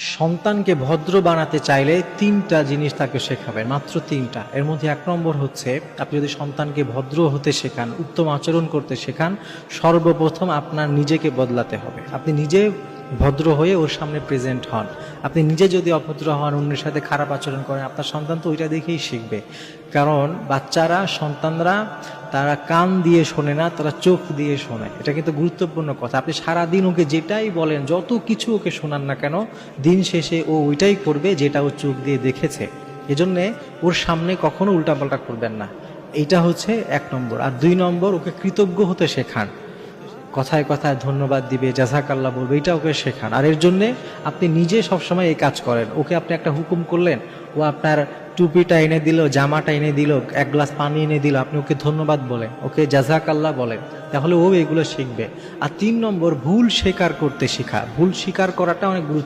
সন্তানকে ভদ্র বানাতে চাইলে তিনটা জিনিস তাকে শেখাবেন, মাত্র তিনটা। এর মধ্যে এক নম্বর হচ্ছে, আপনি যদি সন্তানকে ভদ্র হতে শেখান, উত্তম আচরণ করতে শেখান, সর্বপ্রথম আপনার নিজেকে বদলাতে হবে। আপনি নিজে ভদ্র হয়ে ওর সামনে প্রেজেন্ট হন। আপনি নিজে যদি অভদ্র হন, অন্যের সাথে খারাপ আচরণ করেন, আপনার সন্তান তো ওইটা দেখেই শিখবে। কারণ বাচ্চারা, সন্তানরা তারা কান দিয়ে শোনে না, তারা চোখ দিয়ে শোনে। এটা কিন্তু গুরুত্বপূর্ণ কথা। আপনি সারাদিন ওকে যেটাই বলেন, যত কিছু ওকে শোনান না কেন, দিন শেষে ও ওইটাই করবে যেটা ও চোখ দিয়ে দেখেছে। এজন্যে ওর সামনে কখনো উল্টাপাল্টা করবেন না। এইটা হচ্ছে এক নম্বর। আর দুই নম্বর, ওকে কৃতজ্ঞ হতে শেখান। কথায় কথায় ধন্যবাদ দিবে, জাযাকাল্লাহ বলবে, এটা ওকে শেখান। আর এর জন্যে আপনি নিজে সবসময় এই কাজ করেন। ওকে আপনি একটা হুকুম করলেন, ও আপনার টুপিটা এনে দিল, জামাটা এনে দিল, এক গ্লাস পানি এনে দিল, আপনি ওকে ধন্যবাদ বলেন, ওকে জাযাকাল্লাহ বলেন, তাহলে ও এগুলো শিখবে। আর তিন নম্বর, ভুল স্বীকার করতে শেখা। ভুল স্বীকার করাটা অনেক গুরুত্ব।